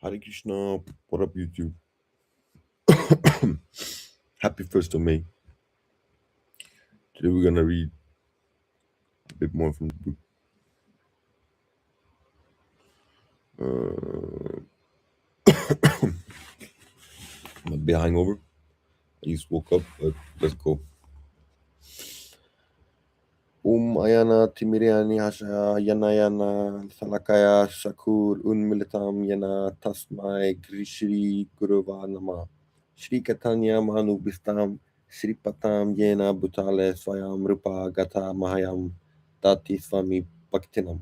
Hare Krishna, what up YouTube? Happy 1st of May. Today we're gonna read a bit more from the book. I'm a bit hangover. I just woke up, but let's go. Ayana Timiriani Hasha Yanayana Salakaya Shakur Unmilitam Yana Tasmai Grishri Guruva Nama Shri Katanya Manu Bistam Shri Patam Yena Bhutale Swayam Rupa Gata Mahayam Tati Swami Bhaktinam.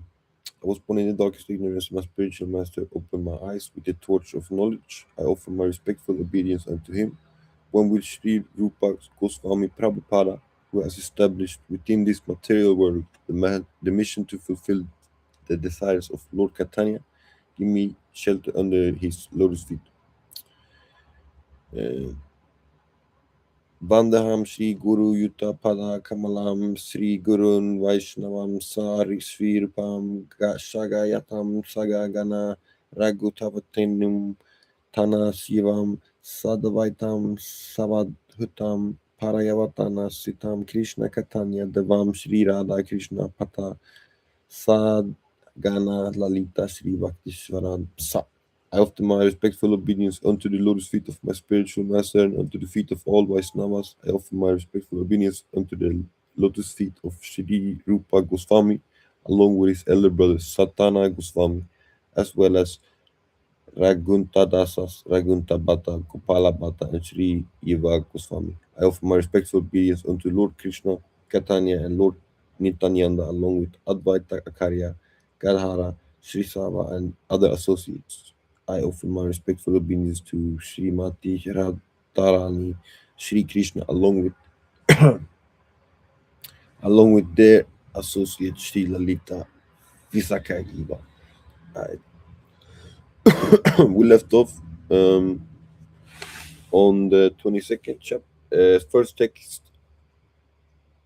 I was born in the darkest ignorance. My spiritual master opened my eyes with the torch of knowledge. I offer my respectful obedience unto him. One with Sri Rupa Goswami Prabhupada, who has established within this material world the mission to fulfill the desires of Lord Caitanya. Give me shelter under his lotus feet. Bandaham Sri Guru Yuta Pada Kamalam Sri Gurun Vaishnavam Sari Svirpam Shagayatam Sagagana Ragutavatinum Tana Sivam Sadvaitam Savadhutam Parayavatana Sitam Krishna Katanya Devam Sri Radha Krishna Pata Sadgana Lalita Sri Bhaktishwaran Sa. I offer my respectful obedience unto the lotus feet of my spiritual master and unto the feet of all Vaishnavas. I offer my respectful obedience unto the lotus feet of Shri Rupa Goswami, along with his elder brother Satana Goswami, as well as Ragunta Dasas, Ragunta Bhatta, Gopala Bhatta, and Sri Yiva Goswami. I offer my respectful obedience unto Lord Krishna, Chaitanya, and Lord Nityananda, along with Advaita Acharya, Gadhara, Sri Sava, and other associates. I offer my respectful obedience to Srimati Radharani, Sri Krishna, along with their associate Sri Lalita Visakha. We left off on the 22nd chapter, first text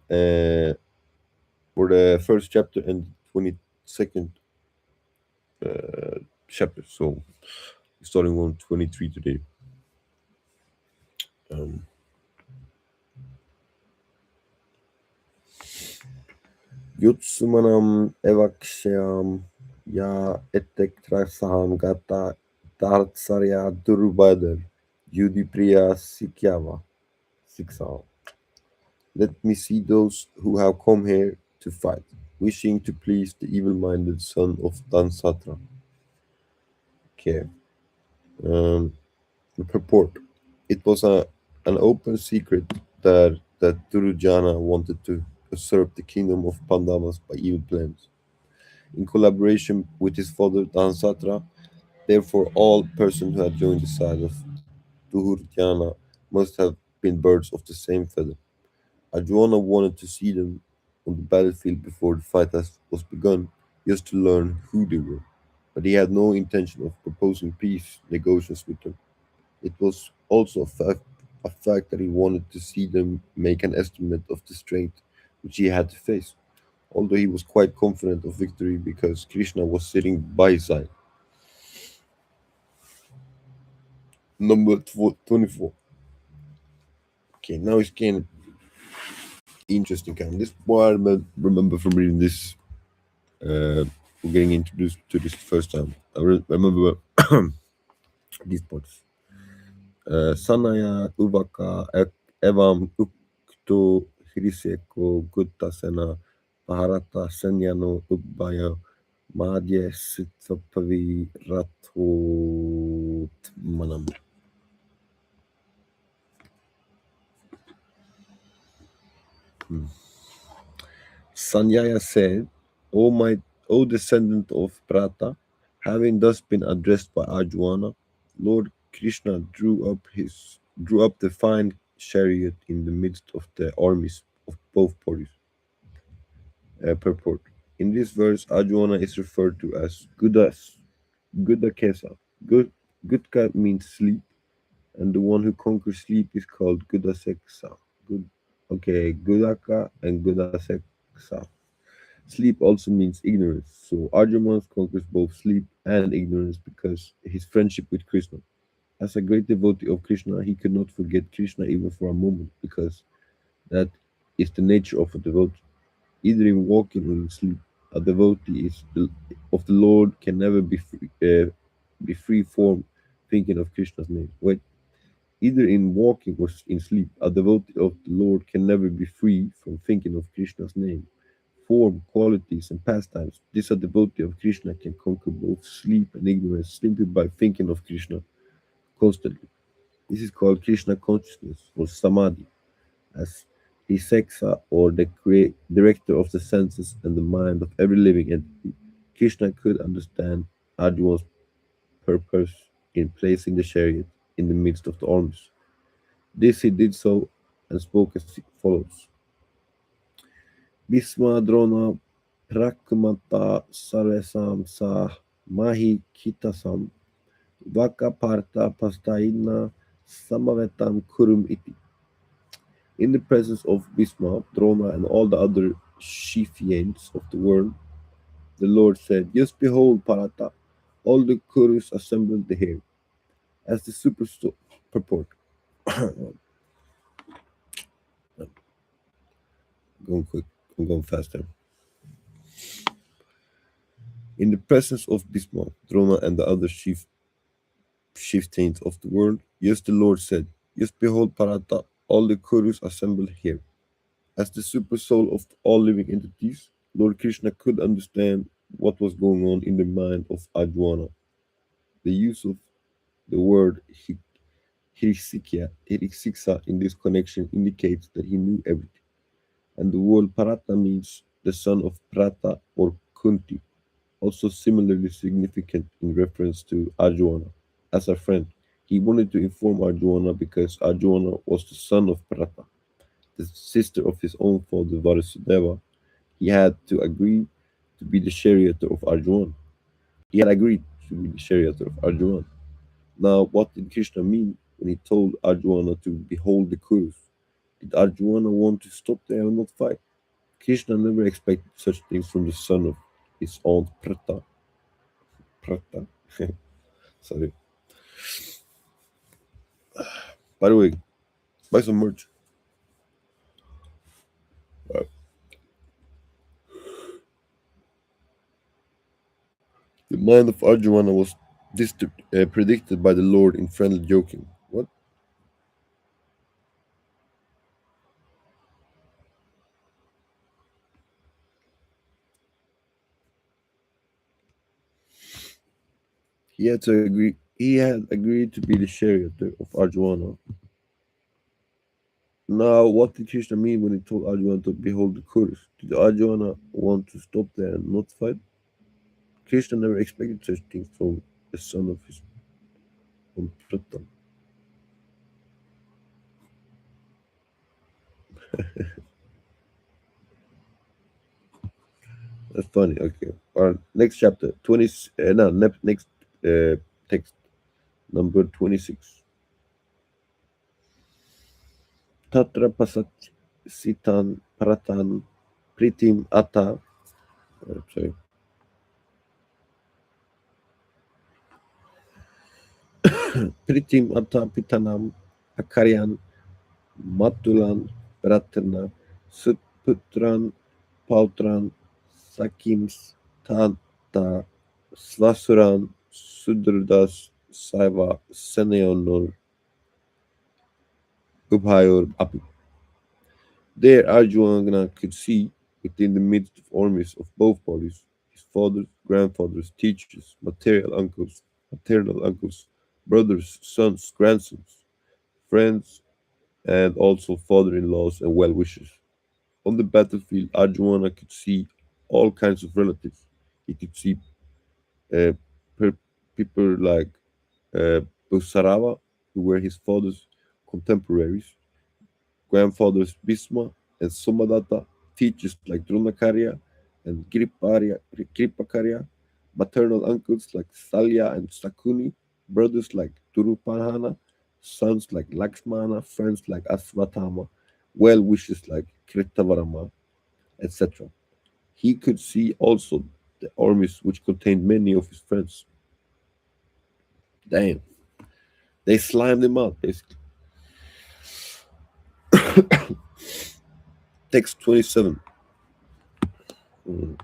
for the first chapter and 22nd chapter. So, starting on 23 today. Yutsumanam evakshayam ya etektrasaham gata dartsarya durubadar yudipriya sikyava. Let me see those who have come here to fight, wishing to please the evil-minded son of Dansatra. Okay. The purport. It was an open secret that Durujana wanted to usurp the kingdom of Pandavas by evil plans. In collaboration with his father Dansatra, therefore all persons who had joined the side of Durujana must have been birds of the same feather. Arjuna wanted to see them on the battlefield before the fight was begun, just to learn who they were. But he had no intention of proposing peace negotiations with them. It was also a fact that he wanted to see them make an estimate of the strength which he had to face, although he was quite confident of victory because Krishna was sitting by his side. Number 24. Okay, now it's kind of interesting kind. This boy I remember from reading this, getting introduced to this first time. I remember these parts. Sanaya Uvaka Evam Ukto Hriseko Guttasena Bharata Senyano Ubaya Madhya Sitsapavi Manam. Sanjaya said, O descendant of Prata, having thus been addressed by Arjuna, Lord Krishna drew up the fine chariot in the midst of the armies of both parties. Purport. In this verse, Arjuna is referred to as Gudakesa. Gudka means sleep, and the one who conquers sleep is called Gudaseksa. Gudaka and Gudaseksa. Sleep also means ignorance. So Arjuna conquers both sleep and ignorance because his friendship with Krishna. As a great devotee of Krishna, he could not forget Krishna even for a moment because that is the nature of a devotee. Either in walking or in sleep, a devotee of the Lord can never be free from thinking of Krishna's name. Wait, either in walking or in sleep, a devotee of the Lord can never be free from thinking of Krishna's name, form, qualities, and pastimes. This a devotee of Krishna can conquer both sleep and ignorance simply by thinking of Krishna constantly. This is called Krishna consciousness or samadhi, as he sexa or the director of the senses and the mind of every living entity. Krishna could understand Arjuna's purpose in placing the chariot in the midst of the armies. This he did so and spoke as follows. Bhisma Drona Prakumata Sarvesam Sa Mahi Kitasam Vakaparta Pastaina Samavetam Kurum Iti. In the presence of Bhisma, Drona, and all the other chieftains of the world, the Lord said, Just behold, Parata, all the Kurus assembled here, as the purport. Going quick, I'm going faster. In the presence of Bhisma, Drona, and the other chieftains of the world, yes, the Lord said, Just behold, Parata, all the Kurus assembled here. As the super soul of all living entities, Lord Krishna could understand what was going on in the mind of Adwana. The use of the word Hiriksikya in this connection indicates that he knew everything. And the word Parata means the son of Prata or Kunti, also similarly significant in reference to Arjuna. As a friend, he wanted to inform Arjuna because Arjuna was the son of Prata, the sister of his own father Vasudeva. He had to agree to be the charioteer of Arjuna. He had agreed to be the charioteer of Arjuna. Now, what did Krishna mean when he told Arjuna to behold the Kurus? Did Arjuna want to stop there and not fight? Krishna never expected such things from the son of his aunt Prata. Prata. Sorry. By the way, buy some merch. Uh, the mind of Arjuna was predicted by the Lord in friendly joking. What? He had agreed to be the charioteer of Arjuna. Now, what did Krishna mean when he told Arjuna to behold the Kurus? Did Arjuna want to stop there and not fight? Krishna never expected such things from the son of his own Prata. That's funny. Okay. Our next chapter, 20. No, next text, number 26. Tatra pasat sitan pratan pritim ata. Sorry. Pritim ata pitanam akaryan matulan pratana sutputran pautran sakims tata svasuran sudrdas saiva seneonor ubhayor api. There Arjuna could see, within the midst of armies of both parties, his fathers, grandfathers, teachers, maternal uncles, brothers, sons, grandsons, friends, and also father-in-laws and well-wishers. On the battlefield, Arjuna could see all kinds of relatives. He could see uh, per- people like uh, Busarava, who were his father's contemporaries, grandfathers Bhisma and Somadatta, teachers like Dronakarya and Kripakarya, maternal uncles like Salya and Sakuni, brothers like Turupahana, sons like Lakshmana, friends like Asvatama, well wishers like Kritavarama, etc. He could see also the armies which contained many of his friends. Damn, they slimed him out basically. Text 27. Mm.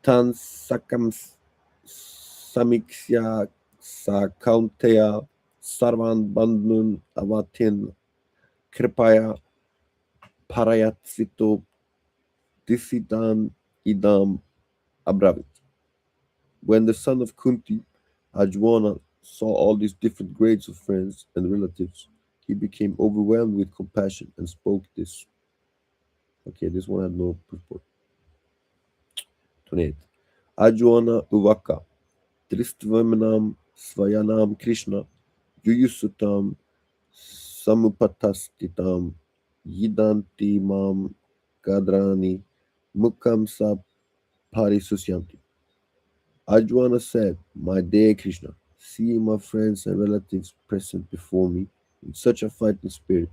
Tan sakam samiksya sa kaunteya sarvan bandnun avatin kripaya parayatsito disidan idam abravit. When the son of Kunti, Ajwana, saw all these different grades of friends and relatives, he became overwhelmed with compassion and spoke this. Okay, this one had no purport. 28. Ajwana Uvaka, Tristvamanam Svayanam Krishna, Yuyusutam Samupatastitam, Yidanti Mam Gadrani, Mukam Sa Parisusyanti. Ajwana said, "My dear Krishna, seeing my friends and relatives present before me in such a fighting spirit,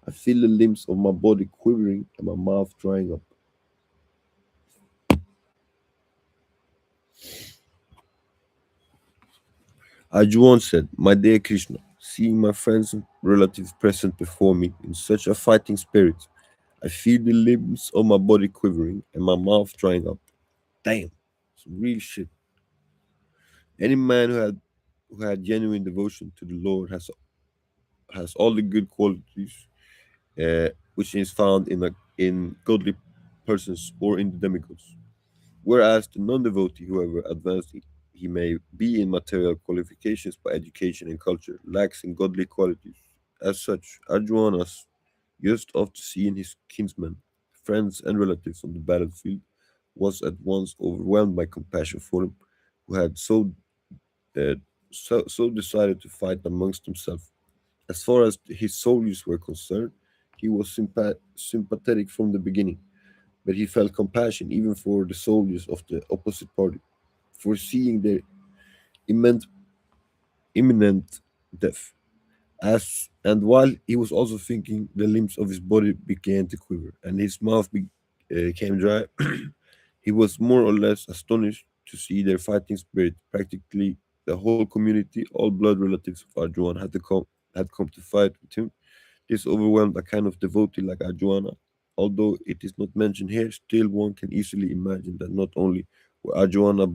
I feel the limbs of my body quivering and my mouth drying up." Ajwan said, "My dear Krishna, seeing my friends and relatives present before me in such a fighting spirit, I feel the limbs of my body quivering and my mouth drying up." Damn, some real shit. Any man who had genuine devotion to the Lord has all the good qualities which is found in godly persons or in the demigods. Whereas the non-devotee, however advanced he may be in material qualifications by education and culture, lacks in godly qualities. As such, Arjuna's just after seeing his kinsmen, friends, and relatives on the battlefield, was at once overwhelmed by compassion for them, who had uh, so decided to fight amongst themselves. As far as his soldiers were concerned, he was sympathetic from the beginning, but he felt compassion even for the soldiers of the opposite party, foreseeing their immense, imminent death. And while he was also thinking, the limbs of his body began to quiver, and his mouth became dry. He was more or less astonished to see their fighting spirit. Practically the whole community, all blood relatives of Arjuan, had come to fight with him. This overwhelmed a kind of devotee like Arjuana. Although it is not mentioned here, still one can easily imagine that not only were Arjuana's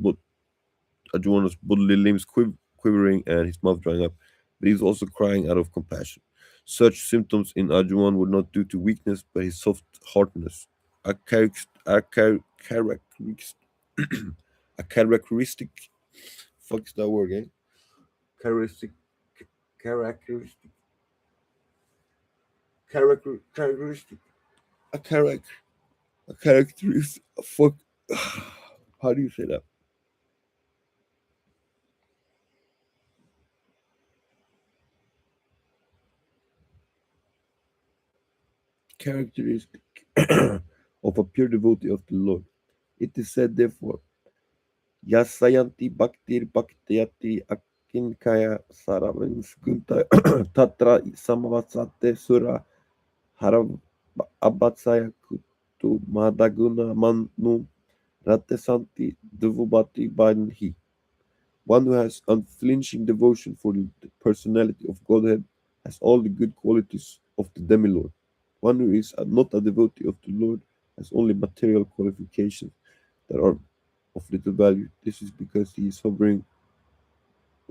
bodily limbs quivering and his mouth drying up, but he was also crying out of compassion. Such symptoms in Arjuan were not due to weakness, but his soft heartedness, a a characteristic. Fuck is that word, eh? Characteristic, characteristic, characteristic, a character, a characteristic. Fuck. How do you say that? Characteristic of a pure devotee of the Lord. It is said, therefore, Yasayanti Bhaktir Bhaktyati Akinkaya Saravinskunta Tatra Samavasate Sura Harav Abatsaya Kutu Madaguna Manu Ratesanti Duvubati Banhi. One who has unflinching devotion for the personality of Godhead has all the good qualities of the demi-Lord. One who is not a devotee of the Lord has only material qualifications that are of little value. This is because he is hovering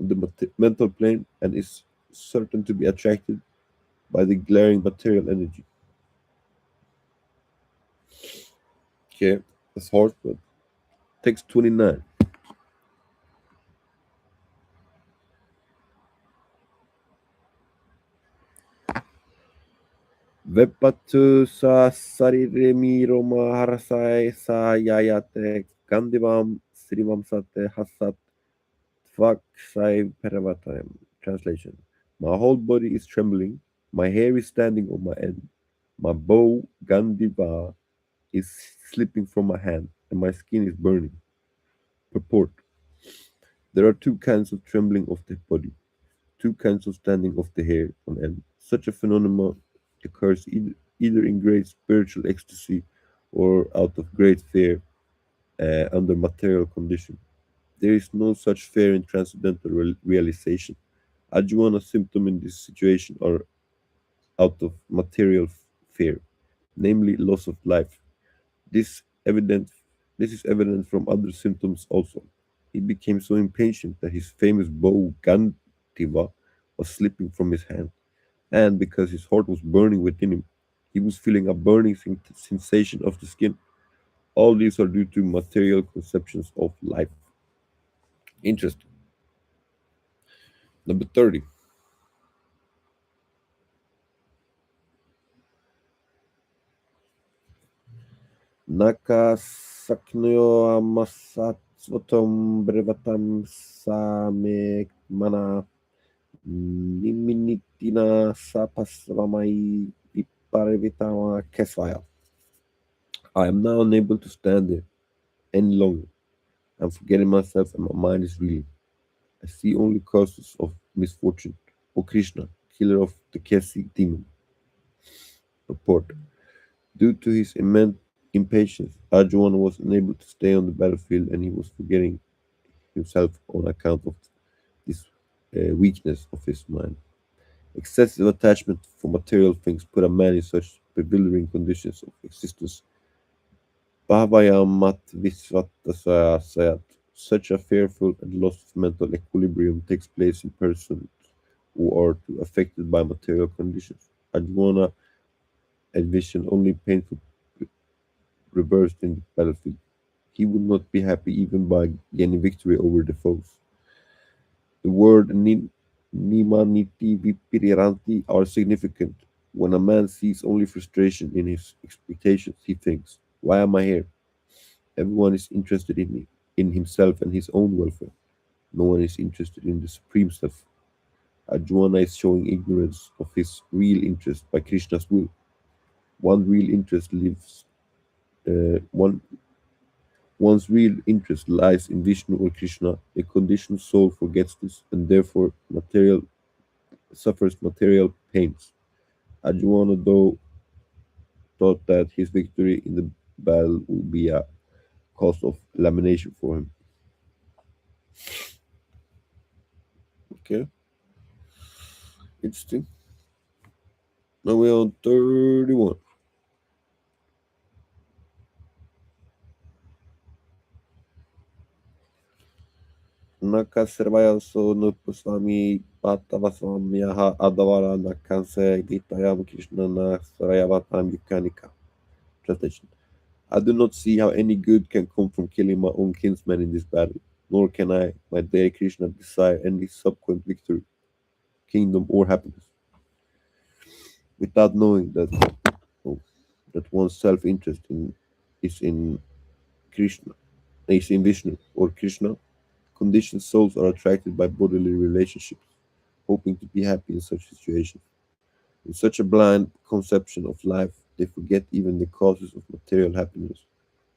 on the mental plane and is certain to be attracted by the glaring material energy. Okay, that's hard, but text 29. Vepatu sa sariremi roma harasai sa yayate kandivam srivam sate hasat tvaksai peravatam. Translation. My whole body is trembling, my hair is standing on my end, my bow Gandiva is slipping from my hand, and my skin is burning. Purport. There are two kinds of trembling of the body, two kinds of standing of the hair on end. Such a phenomenon occurs either in great spiritual ecstasy or out of great fear under material condition. There is no such fear in transcendental realization. Ajwana symptom in this situation are out of material fear, namely loss of life. This evident this is evident from other symptoms also. He became so impatient that his famous bow Gantiva was slipping from his hand, and because his heart was burning within him, he was feeling a burning sensation of the skin. All these are due to material conceptions of life. Interesting. Number 30. Nakasaknyo amasatvatam brevatam same mana niminitina sapasvamai viparivitama kesvaya. I am now unable to stand there any longer. I'm forgetting myself and my mind is reeling. I see only causes of misfortune. O Krishna, killer of the Kesi demon. Purport. Due to his immense impatience, Arjuna was unable to stay on the battlefield and he was forgetting himself on account of this weakness of his mind. Excessive attachment for material things put a man in such bewildering conditions of existence. Bhavayamat Visvatasayat. Such a fearful and loss of mental equilibrium takes place in persons who are too affected by material conditions. Arjuna envisioned only painful reversed in the battlefield. He would not be happy even by gaining victory over the foes. The word nimaniti vipiriranti are significant. When a man sees only frustration in his expectations, he thinks, why am I here? Everyone is interested in himself and his own welfare. No one is interested in the Supreme Self. Arjuna is showing ignorance of his real interest by Krishna's will. One real interest lives. One One's real interest lies in Vishnu or Krishna. A conditioned soul forgets this and therefore material suffers material pains. Arjuna, though, thought that his victory in the battle would be a cause of elimination for him. Okay, interesting. Now we're on 31. Nakasarvaya so nupusvami patavasvamyaha adavara nakanse gitayam krishna na sarayavatam yukanika. Translation. I do not see how any good can come from killing my own kinsman in this battle, nor can I, my dear Krishna, desire any subsequent victory, kingdom, or happiness, without knowing oh, that one's self-interest is in Krishna, is in Vishnu or Krishna. Conditioned souls are attracted by bodily relationships, hoping to be happy in such situations. In such a blind conception of life, they forget even the causes of material happiness.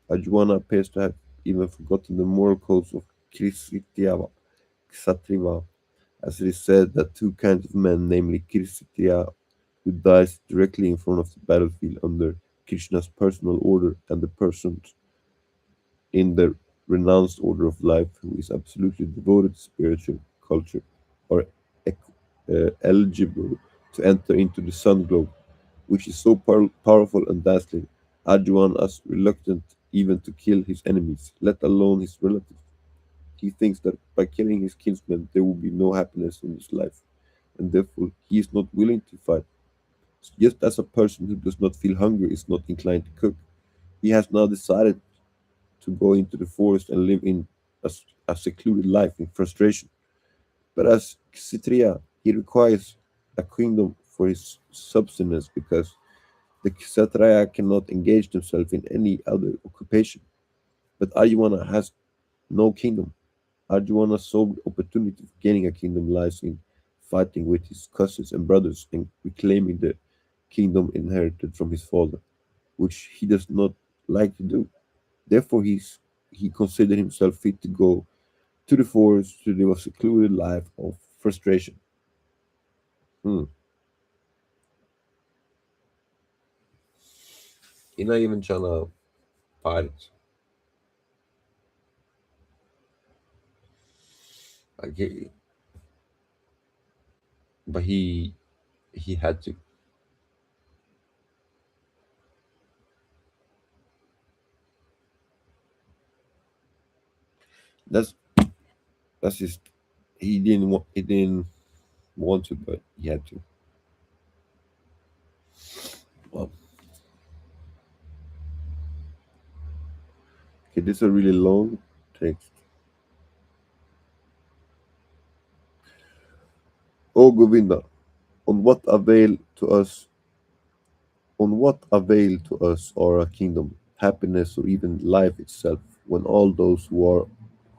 Arjuna appears to have even forgotten the moral codes of Krisitiya Kshatriya, as it is said that two kinds of men, namely Kshatriya, who dies directly in front of the battlefield under Krishna's personal order, and the persons in the renounced order of life who is absolutely devoted to spiritual culture, are eligible to enter into the sun globe, which is so powerful and dazzling. Arjuna is reluctant even to kill his enemies, let alone his relatives. He thinks that by killing his kinsmen there will be no happiness in his life, and therefore he is not willing to fight. Just as a person who does not feel hunger is not inclined to cook, he has now decided to go into the forest and live in a secluded life in frustration. But as Kshatriya, he requires a kingdom for his subsistence because the Kshatriya cannot engage themselves in any other occupation. But Arjuna has no kingdom. Arjuna's sole opportunity of gaining a kingdom lies in fighting with his cousins and brothers and reclaiming the kingdom inherited from his father, which he does not like to do. Therefore, he considered himself fit to go to the forest to live a secluded life of frustration. Hmm. He's not even trying to fight it. Like but he had to. That's that's just he didn't want to, but he had to. Well, okay, this is a really long text. O Govinda, on what avail to us on what avail to us or our kingdom, happiness or even life itself, when all those whom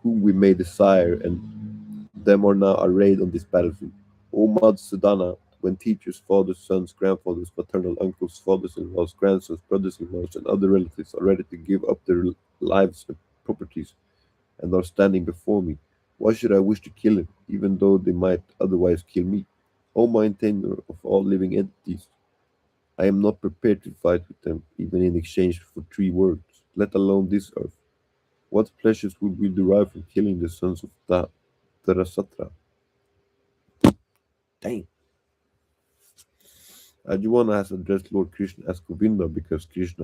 we may desire and them are now arrayed on this battlefield? O Madhusudana, when teachers, fathers, sons, grandfathers, maternal uncles, fathers-in-laws, grandsons, brothers-in-laws, and other relatives are ready to give up their lives and properties and are standing before me, why should I wish to kill him, even though they might otherwise kill me? O maintainer of all living entities, I am not prepared to fight with them, even in exchange for 3 words, let alone this earth. What pleasures would we derive from killing the sons of Tarasatra? Dang. Arjuna has addressed Lord Krishna as Govinda because is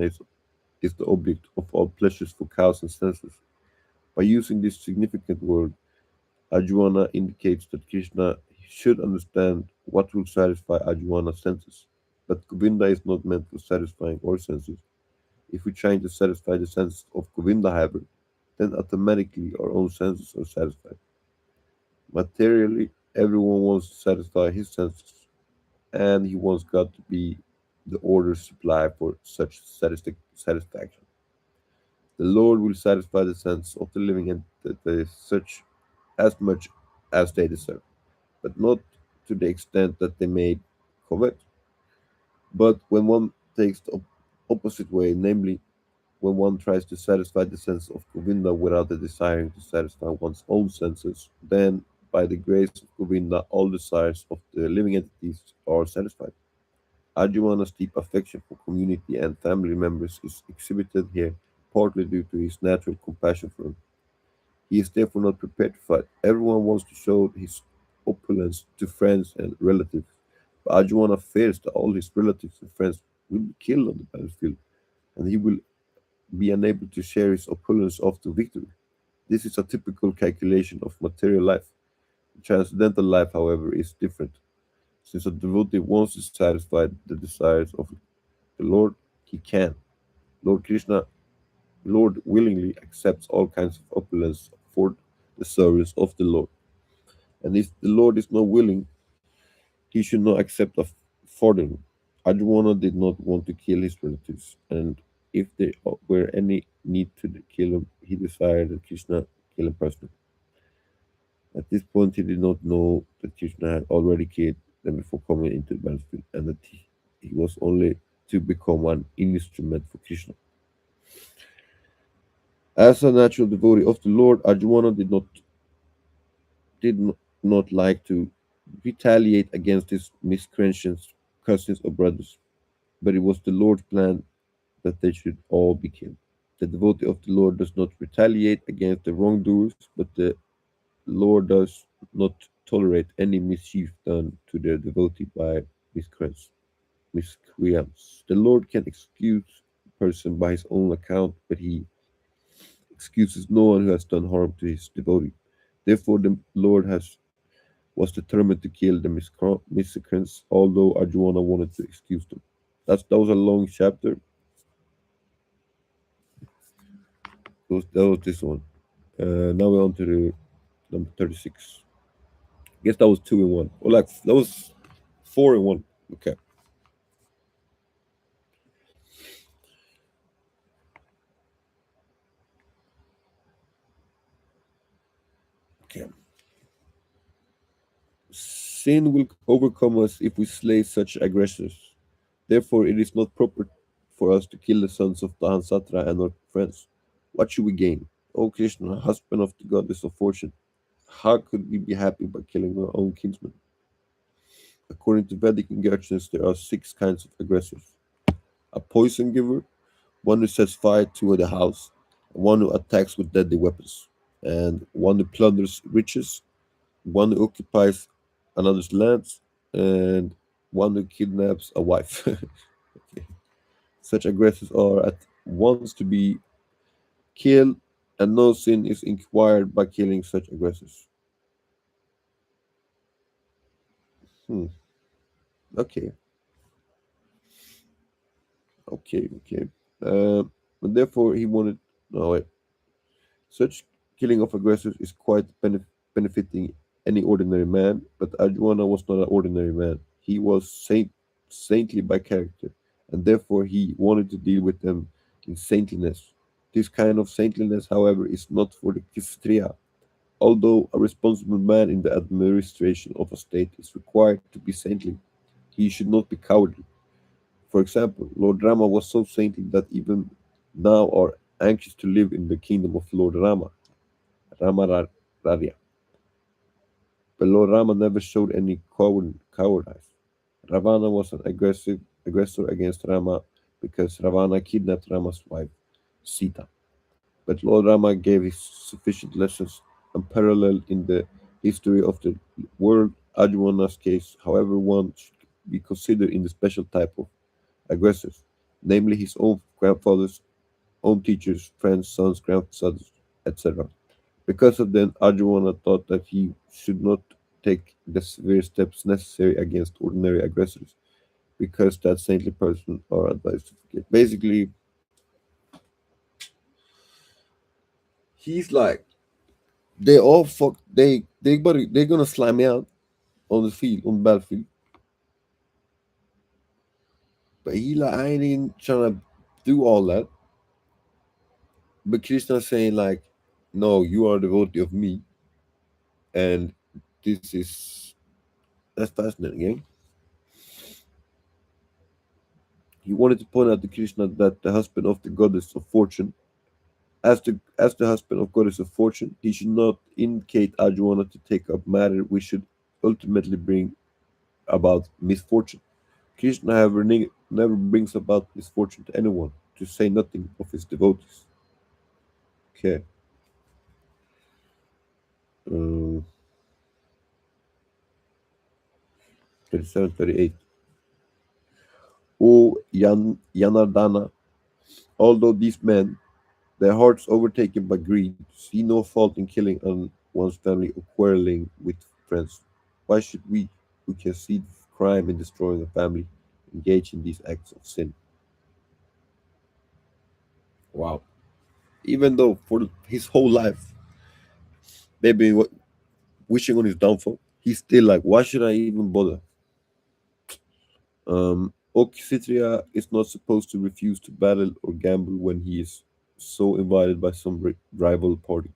the object of all pleasures for cows and senses. By using this significant word, Arjuna indicates that Krishna should understand what will satisfy Arjuna's senses. But Govinda is not meant for satisfying our senses. If we try to satisfy the senses of Govinda, however, then automatically our own senses are satisfied. Materially, everyone wants to satisfy his senses, and he wants God to be the order supply for such satisfaction. The Lord will satisfy the sense of the living entities such as much as they deserve, but not to the extent that they may covet. But when one takes the opposite way, namely when one tries to satisfy the sense of Govinda without the desiring to satisfy one's own senses, then by the grace of Govinda all desires of the living entities are satisfied. Arjuna's deep affection for community and family members is exhibited here partly due to his natural compassion for them. He is therefore not prepared to fight. Everyone wants to show his opulence to friends and relatives, but Arjuna fears that all his relatives and friends will be killed on the battlefield, and he will be unable to share his opulence after victory. This is a typical calculation of material life. Transcendental life, however, is different. Since a devotee wants to satisfy the desires of the Lord, he can. Lord Krishna, Lord willingly accepts all kinds of opulence for the service of the Lord. And if the Lord is not willing, he should not accept a further. Arjuna did not want to kill his relatives, and if there were any need to kill him, he desired that Krishna kill him personally. At this point, he did not know that Krishna had already killed them before coming into the battlefield, and that he was only to become an instrument for Krishna. As a natural devotee of the Lord, Arjuna did not like to retaliate against his miscreants, cousins, or brothers, but it was the Lord's plan that they should all be killed. The devotee of the Lord does not retaliate against the wrongdoers, but the Lord does not tolerate any mischief done to their devotee by miscreants. Miscreants. The Lord can excuse a person by his own account, but he excuses no one who has done harm to his devotee. Therefore, the Lord was determined to kill the miscreants, although Arjuna wanted to excuse them. That was a long chapter. That was this one. Now we're on to the number 36. I guess that was 2 in 1. Or like that was 4 in 1. Okay. Okay. Sin will overcome us if we slay such aggressors. Therefore, it is not proper for us to kill the sons of Dahansatra and our friends. What should we gain? O Krishna, husband of the goddess of fortune, how could we be happy by killing our own kinsmen? According to Vedic instructions, there are 6 kinds of aggressors: a poison giver, one who sets fire to the house, one who attacks with deadly weapons, and one who plunders riches, one who occupies another's lands, and one who kidnaps a wife. Such aggressors are at once to be killed, and no sin is inquired by killing such aggressors. Hmm. Okay, okay. And therefore, he wanted. No, wait. Such killing of aggressors is quite benefiting any ordinary man, but Arjuna was not an ordinary man. He was saintly by character, and therefore he wanted to deal with them in saintliness. This kind of saintliness, however, is not for the Kshatriya. Although a responsible man in the administration of a state is required to be saintly, he should not be cowardly. For example, Lord Rama was so saintly that even now are anxious to live in the kingdom of Lord Rarya. But Lord Rama never showed any cowardice. Ravana was an aggressor against Rama because Ravana kidnapped Rama's wife, Sita. But Lord Rama gave his sufficient lessons unparalleled in the history of the world. Arjuna's case, however, one should be considered in the special type of aggressors, namely his own grandfathers, own teachers, friends, sons, grandsons, etc. Because of that, Arjuna thought that he should not take the severe steps necessary against ordinary aggressors, because that saintly person are advised to forget. Basically, he's like, they all fuck, they're gonna slam me out on the field, on the battlefield, but he like, I ain't even trying to do all that. But Krishna's saying like, no, you are a devotee of me, and this is that's fascinating. Eh? He wanted to point out to Krishna that the husband of the goddess of fortune, as the husband of goddess of fortune, he should not indicate Arjuna to take up matter which should ultimately bring about misfortune. Krishna, however, never brings about misfortune to anyone, to say nothing of his devotees. Okay. 37, 38. O Yanardana, although these men, their hearts overtaken by greed, see no fault in killing one's family or quarreling with friends. Why should we, who can see crime in destroying a family, engage in these acts of sin? Wow. Even though for his whole life they've been wishing on his downfall, he's still like, why should I even bother? Oksitria is not supposed to refuse to battle or gamble when he is so invited by some rival party.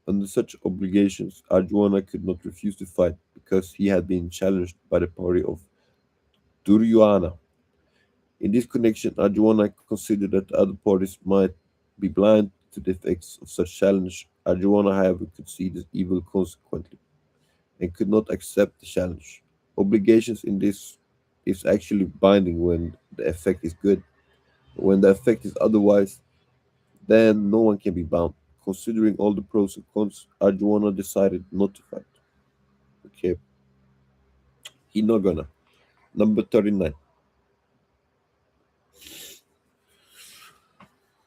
Under such obligations, Arjuna could not refuse to fight because he had been challenged by the party of Duryodhana. In this connection, Arjuna considered that other parties might be blind to the effects of such challenge. Arjuna, however, could see the evil consequently and could not accept the challenge. Obligations in this is actually binding when the effect is good. When the effect is otherwise, then no one can be bound. Considering all the pros and cons, Arjuna decided not to fight. Okay, he not gonna. Number 39.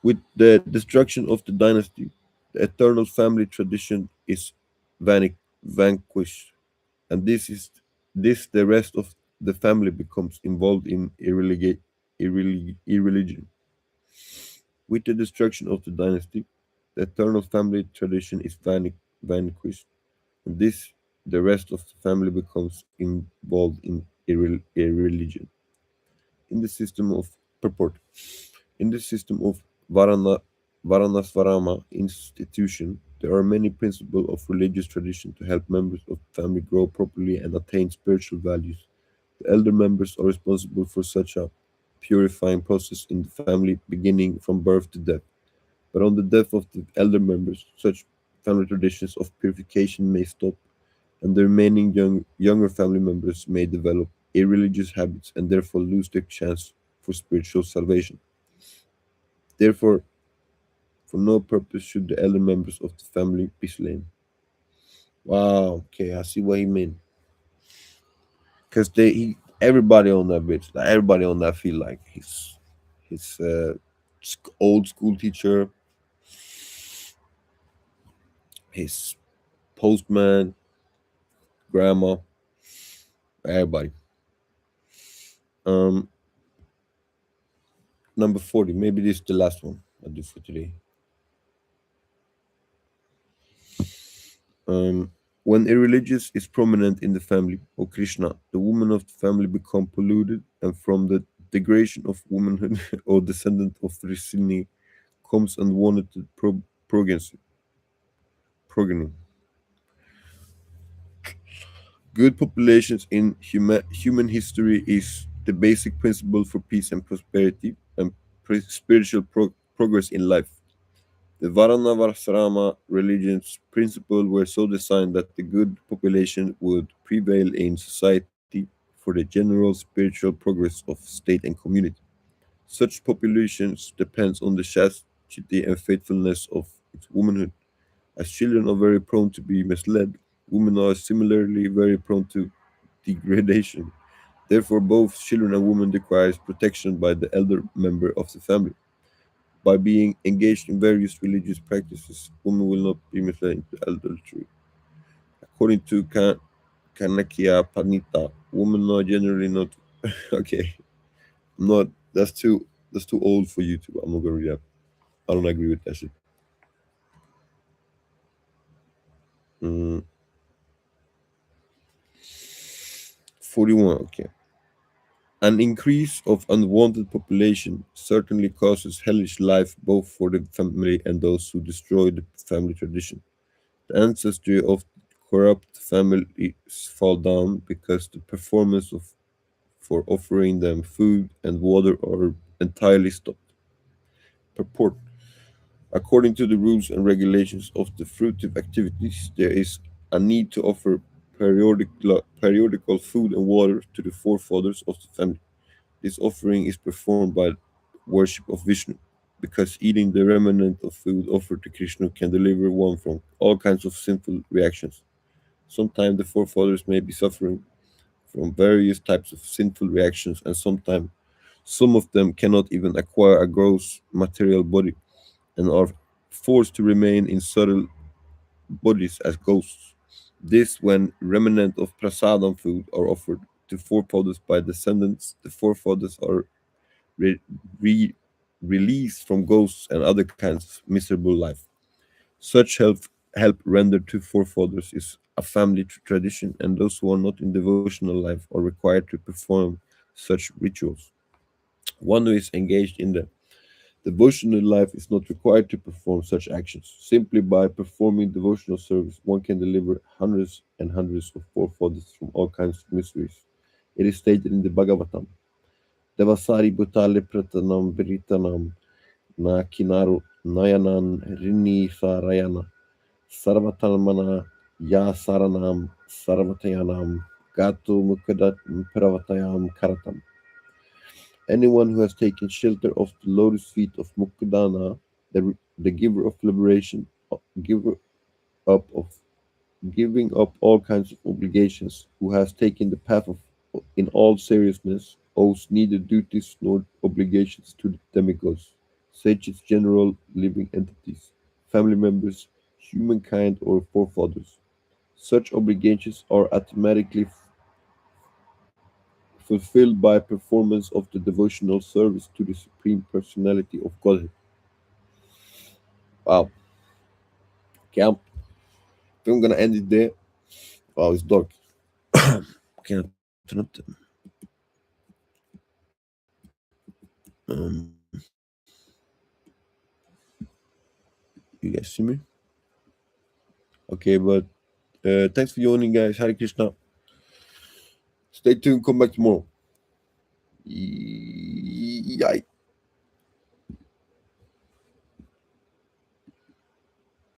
With the destruction of the dynasty, the eternal family tradition is vanquished, and this the rest of the family becomes involved in irreligion. With the destruction of the dynasty, the eternal family tradition is vanquished, and this the rest of the family becomes involved in irreligion. In the system of purport, in the system of Varana, Varanasvarama institution, there are many principles of religious tradition to help members of the family grow properly and attain spiritual values. The elder members are responsible for such a purifying process in the family beginning from birth to death. But on the death of the elder members, such family traditions of purification may stop, and the remaining younger family members may develop irreligious habits and therefore lose their chance for spiritual salvation. Therefore, for no purpose should the elder members of the family be slain. Wow, okay, I see what he meant. Because everybody on that bitch, like everybody on that field, like his old school teacher, his postman, grandma, everybody. Um, Number 40. Maybe this is the last one I'll do for today. Um, when a religious is prominent in the family, or Krishna, the women of the family become polluted, and from the degradation of womanhood or descendant of Risini comes unwanted progeny. progeny. Good populations in human history is the basic principle for peace and prosperity and spiritual progress in life. The Varnavasrama religion's principles were so designed that the good population would prevail in society for the general spiritual progress of state and community. Such populations depends on the chastity and faithfulness of its womanhood. As children are very prone to be misled, women are similarly very prone to degradation. Therefore, both children and women requires protection by the elder member of the family. By being engaged in various religious practices, women will not be misled into adultery. According to Kanakya Panita, women are generally not okay. I'm not. That's too old for YouTube. I'm not gonna read that. I don't agree with that shit. Mm, 41. Okay. An increase of unwanted population certainly causes hellish life both for the family and those who destroy the family tradition. The ancestry of corrupt families fall down because the performance of for offering them food and water are entirely stopped. Purport. According to the rules and regulations of the fruitive activities, there is a need to offer periodical food and water to the forefathers of the family. This offering is performed by worship of Vishnu, because eating the remnant of food offered to Krishna can deliver one from all kinds of sinful reactions. Sometimes the forefathers may be suffering from various types of sinful reactions, and sometimes some of them cannot even acquire a gross material body and are forced to remain in subtle bodies as ghosts. This when remnant of prasadam food are offered to forefathers by descendants, the forefathers are re- re- released from ghosts and other kinds of miserable life. Such help rendered to forefathers is a family tradition, and those who are not in devotional life are required to perform such rituals. One who is engaged in the devotional life is not required to perform such actions. Simply by performing devotional service, one can deliver hundreds and hundreds of forefathers from all kinds of miseries. It is stated in the Bhagavatam. Devasari Bhutale Pratanam Biritanam Na Kinaru Nayanan Rini Sarayana Sarvatalmana Ya Saranam Sarvatayanam Gatu Mukadat Pravatayam Karatam. Anyone who has taken shelter of the lotus feet of Mukadana, the giver of liberation, giver up of giving up all kinds of obligations, who has taken the path of in all seriousness, owes neither duties nor obligations to the demigods, sages, general living entities, family members, humankind, or forefathers. Such obligations are automatically fulfilled by performance of the devotional service to the Supreme Personality of Godhead. Wow. Okay, I'm gonna end it there. Wow, it's dark. Can I turn up you guys see me? Okay, but thanks for joining, guys. Hare Krishna. Stay tuned. Come back tomorrow. Yikes.